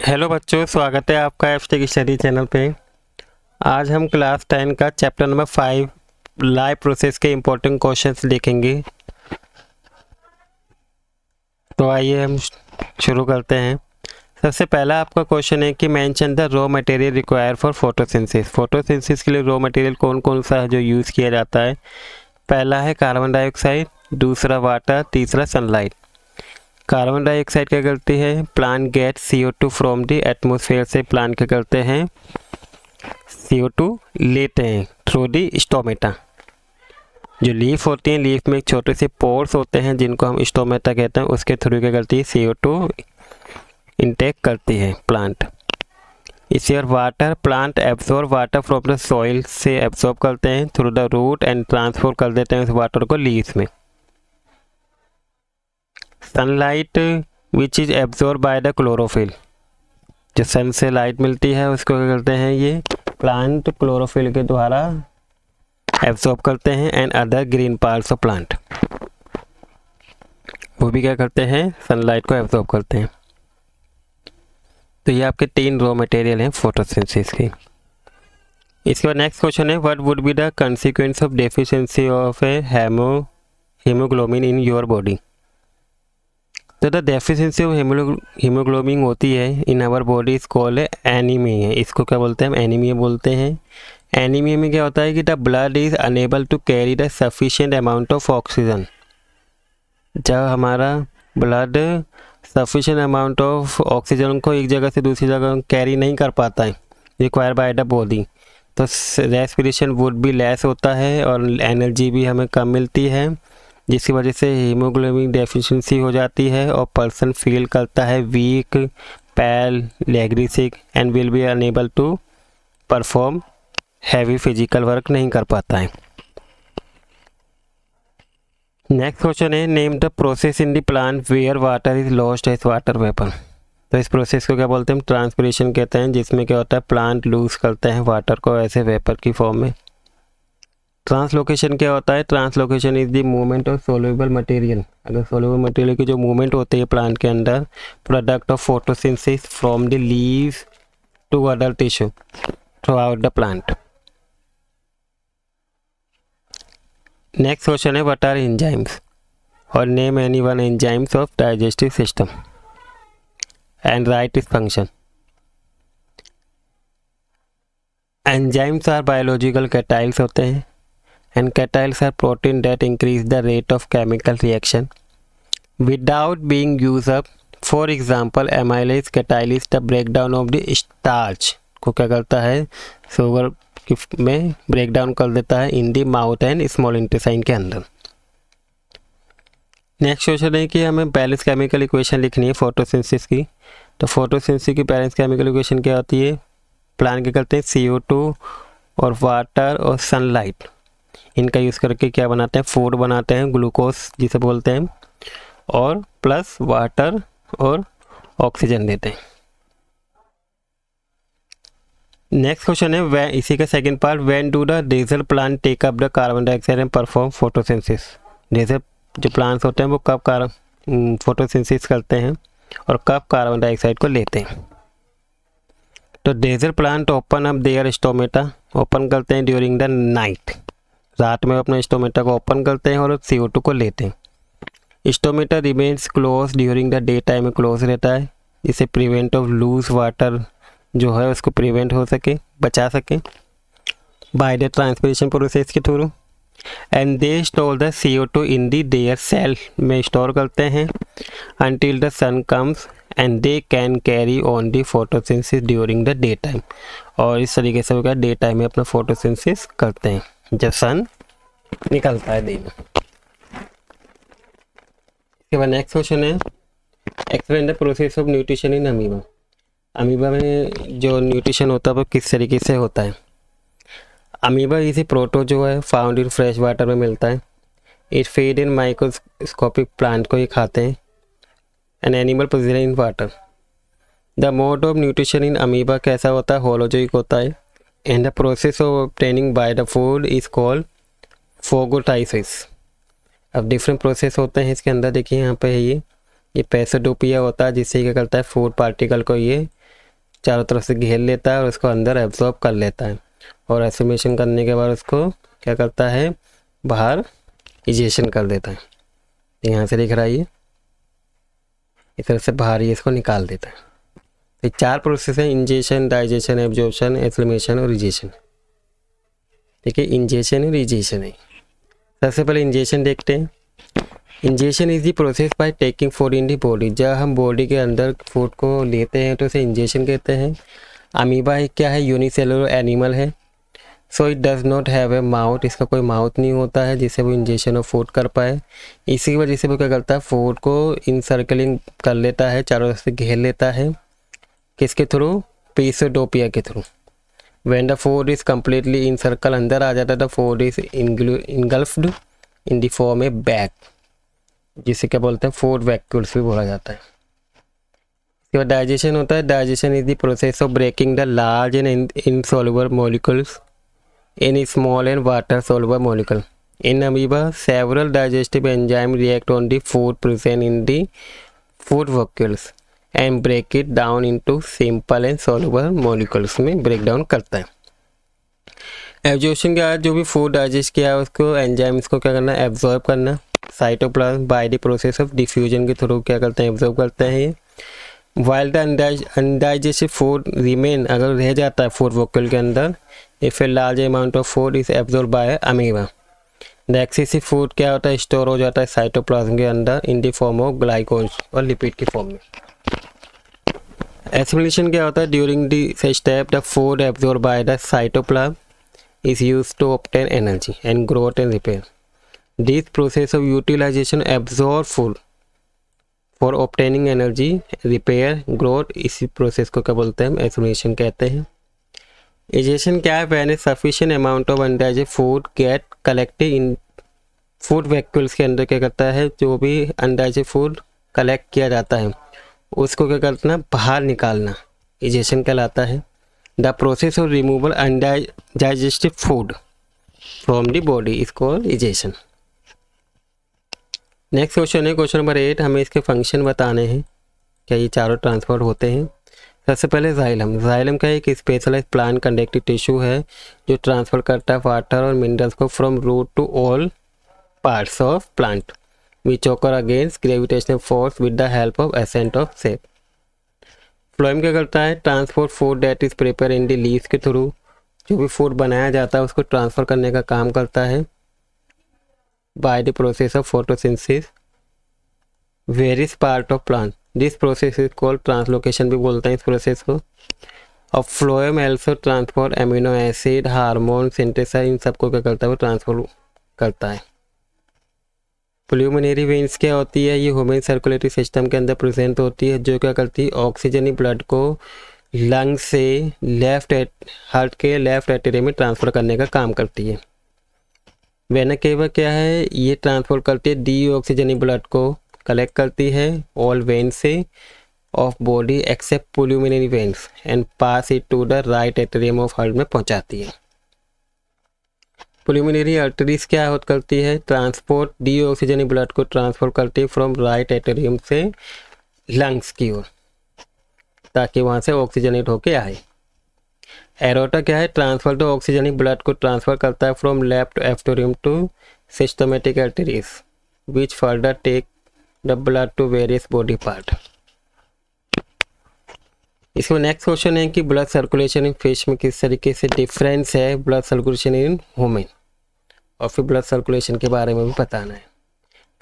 Hello बच्चों, स्वागत है आपका एफटेक स्टडी चैनल पे। आज हम क्लास 10 का चैप्टर नंबर 5 लाइव प्रोसेस के इम्पोर्टेंट क्वेश्चंस देखेंगे। तो आइए हम शुरू करते हैं। सबसे पहला आपका क्वेश्चन है कि mention the raw material require for photosynthesis. Photosynthesis के लिए रॉ मटेरियल कौन कौन सा है जो यूज़ किया जाता है। पहला है कार्बन डाइऑक्साइड, दूसरा वाटर, तीसरा सनलाइट। कार्बन डाइऑक्साइड क्या करती है, plant get CO2 from the atmosphere से प्लांट क्या करते हैं, CO2 लेते हैं थ्रू दी स्टोमेटा। जो लीफ होती हैं, लीफ में छोटे से पोर्स होते हैं जिनको हम स्टोमेटा कहते हैं, उसके थ्रू क्या करती है, CO2 इनटेक करती है प्लांट। इसी और water, plant absorb water from the soil से एब्जॉर्ब करते हैं through the root and transfer कर देते हैं उस वाटर को लीव्स में। Sunlight which is absorb by the chlorophyll, जो सन से लाइट मिलती है उसको क्या करते हैं, ये प्लांट क्लोरोफिल के द्वारा एब्जॉर्ब करते हैं। And other green parts of plant, वो भी क्या करते हैं, सनलाइट को एब्जॉर्ब करते हैं। तो ये आपके 3 रॉ मटेरियल हैं फोटोसिंथेसिस की। इसके बाद नेक्स्ट क्वेश्चन है, what would be the consequence of deficiency of a haemoglobin in your body. तो द डेफिशिएंसी ऑफ हीमोग्लोबिन होती है in our body is called anaemia. इसको क्या बोलते हैं, हम एनीमिया बोलते हैं। एनीमिया में क्या होता है कि the blood is unable to carry the sufficient amount of oxygen. जब हमारा blood sufficient amount of oxygen को एक जगह से दूसरी जगह कैरी नहीं कर पाता है रिक्वायर बाय द बॉडी, तो रेस्पिरेशन वुड भी लेस होता है और एनर्जी भी हमें कम मिलती है, जिसकी वजह से हीमोग्लोबिन डेफिशिएंसी हो जाती है और पर्सन फील करता है weak, pale, lethargic and will be unable to perform heavy physical work नहीं कर पाता है। नेक्स्ट क्वेश्चन है, name the process in the plant where water is lost as water vapour. तो इस प्रोसेस को क्या बोलते हैं, ट्रांसपिरेशन कहते हैं, जिसमें क्या होता है, प्लांट लूज करते हैं वाटर को ऐसे वेपर की फॉर्म में। ट्रांसलोकेशन क्या होता है, translocation is the movement of soluble material. अगर सोल्यूबल मटेरियल की जो मूवमेंट होती है प्लांट के अंदर, product of photosynthesis from the leaves to other tissue throughout the plant. Next question है, व्हाट आर एंजाइम्स और name any one enzymes of digestive system and write its function. Enzymes are biological catalysts होते हैं and catalysts are protein that increase the rate of chemical reaction without being used up. For example, amylase catalyst the breakdown of the starch को क्या करता है, sugar में break down कर देता है in the mouth and small intestine के अंदर। नेक्स्ट क्वेश्चन है कि हमें बैलेंस केमिकल इक्वेशन लिखनी है फोटोसिंथेसिस की। तो फोटोसिंथेसिस की बैलेंस केमिकल इक्वेशन क्या होती है, प्लांट क्या करते हैं, CO2 और वाटर और सनलाइट, इनका यूज़ करके क्या बनाते हैं, फूड बनाते हैं, ग्लूकोज जिसे बोलते हैं, और प्लस वाटर और ऑक्सीजन देते हैं। नेक्स्ट क्वेश्चन है, इसी का second part, when do the desert plant take up the carbon dioxide and perform photosynthesis. Desert जो प्लांट्स होते हैं वो कब फोटोसिंथेसिस करते हैं और कब कार्बन डाइऑक्साइड को लेते हैं। तो desert plant open up their stomata, open करते हैं ड्यूरिंग द नाइट, रात में अपने स्टोमेटा को ओपन करते हैं और CO2 को लेते हैं। Stomata remains close during the day time में क्लोज रहता है, जिससे प्रिवेंट ऑफ लूज वाटर जो है उसको प्रिवेंट हो सके, बचा सके बाय द ट्रांसपिरेशन प्रोसेस के थ्रू। And they store the CO2 in the their cell में स्टोर करते हैं until the sun comes and they can carry on the photosynthesis during the day time. और इस तरीके से वो डे टाइम में अपना फोटोसिंथेसिस करते हैं जब सन निकलता है दिन। इसके बाद नेक्स्ट क्वेश्चन है, explain the process of nutrition in amoeba. Amoeba में जो न्यूट्रिशन होता है वो किस तरीके से होता है। अमीबा इसी प्रोटो जो है फाउंड इन फ्रेश वाटर में मिलता है। It feed in microscopic plant को ही खाते हैं। An animal present in water. The mode of nutrition in amoeba कैसा होता है, होलोजोइक होता है। And the process of obtaining by the food is called phagocytosis. अब डिफरेंट प्रोसेस होते हैं इसके अंदर, देखिए यहाँ पे है ये पैसोडोपिया होता है, जिससे क्या करता है फूड पार्टिकल को ये चारों तरफ से घेर लेता है और उसको अंदर एब्जॉर्ब कर लेता है, और एसिमिलेशन करने के बाद उसको क्या करता है, बाहर इजेशन कर देता है। यहाँ से दिख रहा है ये इस तरह से बाहर ही इसको निकाल देता है। तो 4 प्रोसेस है, इंजेशन, डाइजेशन, एब्जॉर्प्शन, एसिमिलेशन और इजेशन। ठीक है, इंजेशन और इजेशन है। सबसे पहले इंजेशन देखते हैं। Ingestion is the process by taking food in the body. जब हम बॉडी के अंदर फूड को लेते हैं तो उसे इंजेशन कहते हैं। अमीबा क्या है, यूनिसेलुलर एनिमल है, so it does not have a mouth. इसका कोई माउथ नहीं होता है जिससे वो इंजेशन ऑफ फूड कर पाए। इसी की वजह से वो क्या करता है, फूड को इनसर्कलिंग कर लेता है, चारों तरफ से घेर लेता है। किसके थ्रू, पीसोडोपिया के through. When the food is completely in circle, अंदर आ जाता है, the food is इनगल्फ्ड in the form A bag, जिसे क्या बोलते हैं, फूड वैक्यूल्स भी बोला जाता है। इसके बाद डाइजेशन होता है। Digestion is the process of breaking the large and insoluble molecules in small and water soluble molecule. In amoeba, several digestive enzymes react on the food present in the food vacuoles and break it down into simple and soluble molecules में break down करता है। Absorption के बाद जो भी food digest किया है उसको एंजाइम्स को क्या करना है, एब्जॉर्ब करना। Cytoplasm bye the process of diffusion के थ्रू क्या करते हैं, एब्जॉर्ब करते हैं ये। While the undigested food remain, अगर रह जाता है फूड वॉक्यूल के अंदर, if a large amount of food is absorb bye amoeba. The excessive food क्या होता है, स्टोर हो जाता है साइटोप्लाज्म के अंदर इन द फॉर्म ऑफ ग्लाइकोज और लिपिड की फॉर्म में। एसिमिलेशन क्या होता है, during the step the food absorb by the cytoplasm is used to obtain energy and growth and repair. This process of utilization absorb food for obtaining energy, repair, growth, इसी process को क्या बोलते हैं, assimilation कहते हैं। Egestion क्या है, when a sufficient amount of undigested food get collected in food vacuoles के अंदर क्या करता है, जो भी undigested food कलेक्ट किया जाता है उसको क्या करना, बाहर निकालना, इजेशन कहलाता है। The process of removal undigested food from the body is called ejection. Next question है, क्वेश्चन नंबर 8। हमें इसके फंक्शन बताने हैं, क्या ये चारों ट्रांसफर होते हैं। सबसे पहले जाइलम। जाइलम का एक स्पेशलाइज प्लांट कंडक्टिव टिश्यू है जो ट्रांसफर करता है वाटर और मिनरल्स को from root to all parts of plant which occur against gravitational force with the help of ascent of sap. Phloem क्या करता है, transport food that is prepare in the leaves के through, जो भी food बनाया जाता है उसको ट्रांसफ़र करने का काम करता है by the process of photosynthesis various part of plant. This process is called translocation भी बोलते हैं इस प्रोसेस को। और phloem also transport amino acid, hormone, synthesise, इन सबको क्या करता है, वो ट्रांसफर करता है। प्लूमिनरी वेन्स क्या होती है, ये ह्यूमन सर्कुलेटरी सिस्टम के अंदर प्रेजेंट होती है, जो क्या करती है, ऑक्सीजनी ब्लड को लंग से हार्ट के लेफ्ट एट्रियम में ट्रांसफ़र करने का काम करती है। वेना केवा क्या है, ये ट्रांसफर करती है डीऑक्सीजनी ब्लड को कलेक्ट करती है ऑल वेन से of body except pulmonary veins and pass it to the right atrium of heart में पहुंचाती है। प्लूमिनरी आर्टरीज क्या होत करती है, ट्रांसपोर्ट डीऑक्सीजनी ब्लड को ट्रांसफर करती है फ्रॉम राइट एट्रियम से लंग्स की ओर, ताकि वहाँ से ऑक्सीजनेट होके आए। एरोटा क्या है, ट्रांसफर द ऑक्सीजनी ब्लड को ट्रांसफर करता है from left atrium to systematic arteries which further take the blood to various body part. इसमें नेक्स्ट क्वेश्चन है कि ब्लड सर्कुलेशन इन फिश में किस तरीके से डिफरेंस है ब्लड सर्कुलेशन इन ह्यूमन, और फिर ब्लड सर्कुलेशन के बारे में भी बताना है।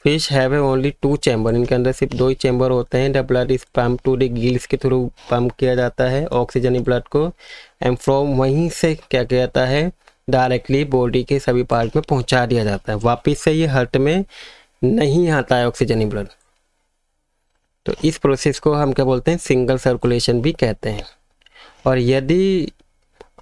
Fish have a only 2 chamber, इनके अंदर सिर्फ 2 ही चैम्बर होते हैं। The blood is pump to the gills के थ्रू पम्प किया जाता है ऑक्सीजनी ब्लड को, एंड फ्रॉम वहीं से क्या किया जाता है, डायरेक्टली बॉडी के सभी पार्ट में पहुंचा दिया जाता है। वापस से ये हार्ट में नहीं आता है ऑक्सीजनी ब्लड, तो इस प्रोसेस को हम क्या बोलते हैं, सिंगल सर्कुलेशन भी कहते हैं। और यदि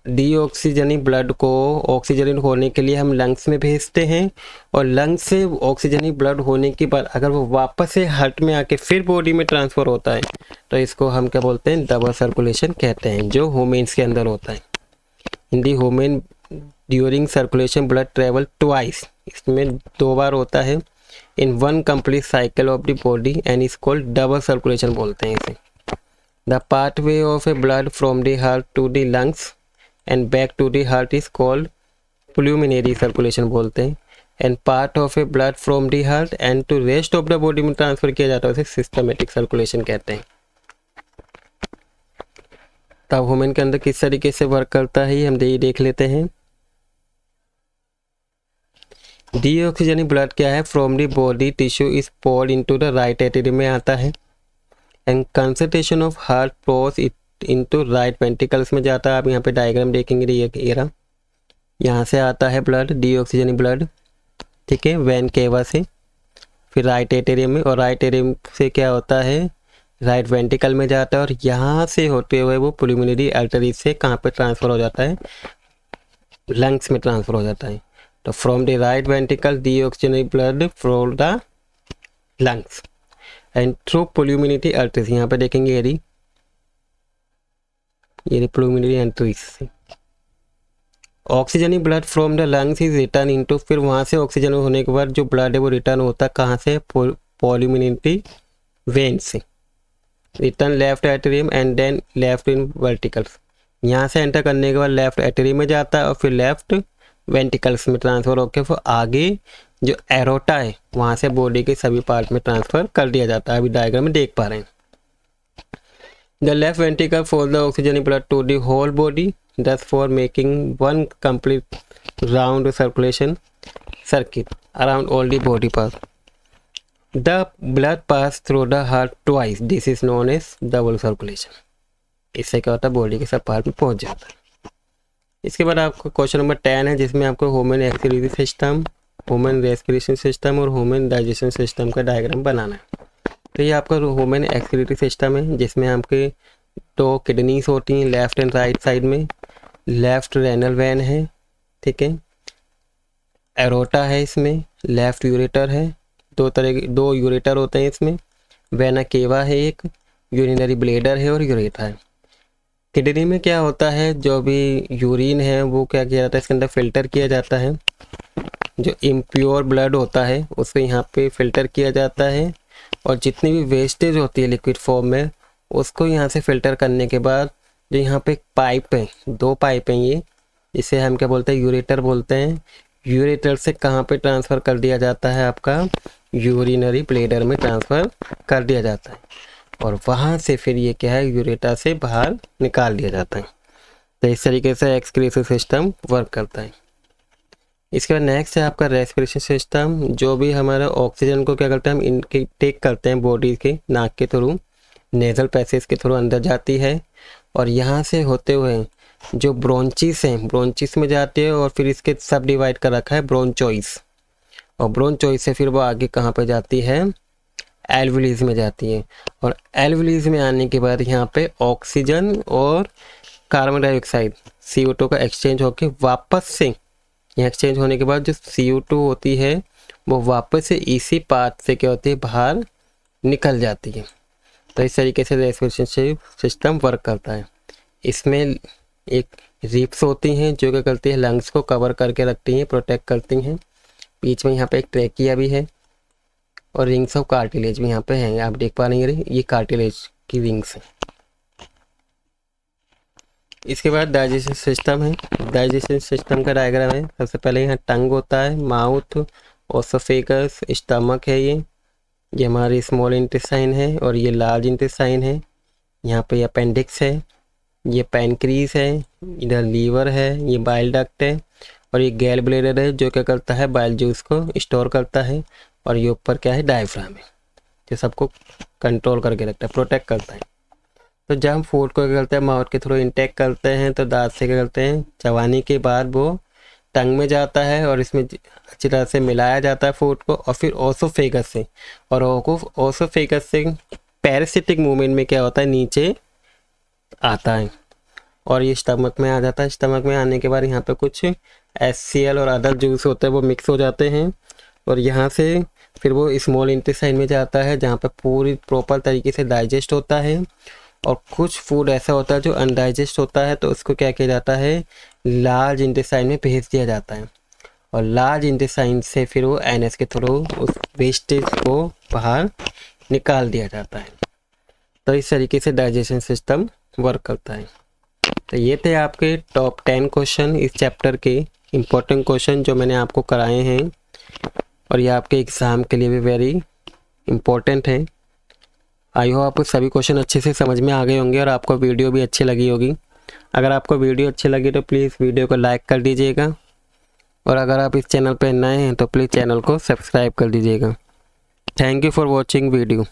डीऑक्सीजनी ब्लड को ऑक्सीजन होने के लिए हम लंग्स में भेजते हैं और लंग्स से ऑक्सीजनी ब्लड होने के बाद अगर वो वापस से हार्ट में आके फिर बॉडी में ट्रांसफ़र होता है, तो इसको हम क्या बोलते हैं, डबल सर्कुलेशन कहते हैं, जो ह्यूमन्स के अंदर होता है। In the human during circulation blood travel twice, इसमें 2 बार होता है in 1 complete cycle of the body and is called double circulation बोलते हैं इसे। The pathway of a blood from the heart to the lungs and back to the heart is called pulmonary circulation बोलते हैं। And part of a blood from the heart and to rest of the body में transfer किया जाता है उसे systematic circulation कहते हैं। तब ह्यूमन के अंदर किस तरीके से वर्क करता है हम ये देख लेते हैं। डीऑक्सीजन ब्लड क्या है, from the body tissue is poured into the right atrium में आता है and concentration of heart flows into right ventricles में जाता है। आप यहाँ पे डायग्राम देखेंगे ये रहा, यहाँ से आता है ब्लड डीऑक्सीजन ब्लड, ठीक है, वेन केवा से, फिर राइट एट्रियम में, और राइट एट्रियम से क्या होता है राइट वेंट्रिकल में जाता है और यहाँ से होते हुए वो पुल्मोनरी आर्टरी से कहाँ पे ट्रांसफ़र हो जाता है, लंग्स में ट्रांसफ़र हो जाता है। तो from the right ventricle deoxygen blood from the lungs and through pulmonary arteries, यहाँ पे देखेंगे ये पुल्मोनरी आर्टरीज से oxygen blood from the lungs is return into, फिर वहाँ से ऑक्सीजन होने के बाद जो ब्लड है वो रिटर्न होता है कहाँ से, पुल्मोनरी वेन से, return left atrium and then left ventricles, यहाँ से एंटर करने के बाद लेफ्ट एट्रियम में जाता है और फिर लेफ्ट वेंटिकल्स में ट्रांसफ़र होकर फिर आगे जो एरोटा है वहाँ से बॉडी के सभी पार्ट में ट्रांसफ़र कर दिया जाता है। अभी डायग्राम में देख पा रहे हैं। The left ventricle for the oxygen blood to the whole body thus for making one complete round circulation circuit around all the body parts. The blood pass through the heart twice. This is known as double circulation. इससे क्या होता है body के सब part में पहुंच जाता है। इसके बाद आपको क्वेश्चन नंबर 10 है जिसमें आपको human excretory system, human respiration system और ह्यूमन डाइजेशन सिस्टम का डायग्राम बनाना है। तो ये आपका ह्यूमन एक्सक्रीटरी सिस्टम है जिसमें आपके दो किडनीज होती हैं लेफ्ट एंड राइट साइड में, लेफ्ट रेनल वैन है, ठीक है, एरोटा है, इसमें लेफ्ट यूरेटर है, दो यूरेटर होते हैं इसमें, वेना केवा है एक, यूरिनरी ब्लेडर है और यूरेटा है। किडनी में क्या होता है, जो भी यूरिन है वो क्या किया जाता है इसके अंदर फिल्टर किया जाता है, जो इम्प्योर ब्लड होता है उसको यहाँ पे फिल्टर किया जाता है और जितनी भी वेस्टेज होती है लिक्विड फॉर्म में उसको यहाँ से फिल्टर करने के बाद जो यहाँ पे पाइप है, दो पाइप हैं ये, इसे हम क्या बोलते हैं यूरेटर बोलते हैं। यूरेटर से कहाँ पे ट्रांसफ़र कर दिया जाता है, आपका यूरिनरी ब्लेडर में ट्रांसफ़र कर दिया जाता है और वहाँ से फिर ये क्या है यूरेटा से बाहर निकाल दिया जाता है। तो इस तरीके से एक्सक्रीटरी सिस्टम वर्क करता है। इसके बाद नेक्स्ट है आपका रेस्पिरेशन सिस्टम, जो भी हमारा ऑक्सीजन को क्या करते हैं हम इनके टेक करते हैं बॉडी के नाक के थ्रू, नेज़ल पैसेज के थ्रू अंदर जाती है और यहाँ से होते हुए जो ब्रोंचिस हैं ब्रोंचिस में जाती है और फिर इसके सब डिवाइड कर रखा है ब्रोंचोइस, और ब्रोंचोइस से फिर वो आगे कहाँ पे जाती है एल्वुलीज में जाती है और एल्वुलीज में आने के बाद यहाँ पे ऑक्सीजन और कार्बन डाइऑक्साइड CO2 का एक्सचेंज होके वापस से यहाँ एक्सचेंज होने के बाद जो CO2 होती है वो वापस से इसी पाथ से क्या होती है बाहर निकल जाती है। तो इस तरीके से रेस्पिरेशन सिस्टम वर्क करता है। इसमें एक रिप्स होती हैं जो क्या करती है लंग्स को कवर करके रखती हैं, प्रोटेक्ट करती हैं। बीच में यहाँ पे एक ट्रैकिया भी है और रिंग्स ऑफ कार्टिलेज भी यहाँ पे हैं, आप देख पा रहे हैं ये कार्टिलेज की रिंग्स हैं। इसके बाद डाइजेशन सिस्टम है, डाइजेशन सिस्टम का डायग्राम है। सबसे पहले यहाँ टंग होता है, माउथ, ओसोफेगस, स्टमक है ये हमारी स्मॉल इंटेस्टाइन है और ये लार्ज इंटेस्टाइन है। यहाँ पे अपेंडिक्स है, ये पैनक्रीज है, इधर लीवर है, ये बाइल डक्ट है और ये गैल ब्लेडर है जो क्या करता है बाइल जूस को स्टोर करता है और ये ऊपर क्या है डायफ्राम है जो सबको कंट्रोल करके रखता है, प्रोटेक्ट करता है। तो जब हम फूड को क्या करते हैं माउथ के थ्रू इंटेक करते हैं तो दांत से क्या करते हैं चबाने के बाद वो टंग में जाता है और इसमें अच्छी तरह से मिलाया जाता है फूड को और फिर ओसोफेगस से, और ओसोफेगस से पैरासिटिक मूवमेंट में क्या होता है नीचे आता है और ये स्टमक में आ जाता है। स्टमक में आने के बाद यहाँ पे कुछ HCl और अदर जूस होते हैं वो मिक्स हो जाते हैं और यहाँ से फिर वो स्मॉल इंटेस्टाइन में जाता है जहाँ पे पूरी प्रॉपर तरीके से डाइजेस्ट होता है। और कुछ फूड ऐसा होता है जो अनडाइजेस्ट होता है तो उसको क्या किया जाता है लार्ज इंटेस्टाइन में भेज दिया जाता है और लार्ज इंटेस्टाइन से फिर वो एनएस के थ्रू उस वेस्टेज को बाहर निकाल दिया जाता है। तो इस तरीके से डाइजेशन सिस्टम वर्क करता है। तो ये थे आपके टॉप 10 क्वेश्चन इस चैप्टर के इम्पोर्टेंट क्वेश्चन जो मैंने आपको कराए हैं, और ये आपके एग्ज़ाम के लिए भी वेरी इम्पोर्टेंट है। आई होप आपको सभी क्वेश्चन अच्छे से समझ में आ गए होंगे और आपको वीडियो भी अच्छी लगी होगी। अगर आपको वीडियो अच्छी लगी तो प्लीज़ वीडियो को लाइक कर दीजिएगा, और अगर आप इस चैनल पर नए हैं तो प्लीज़ चैनल को सब्सक्राइब कर दीजिएगा। Thank you for watching video.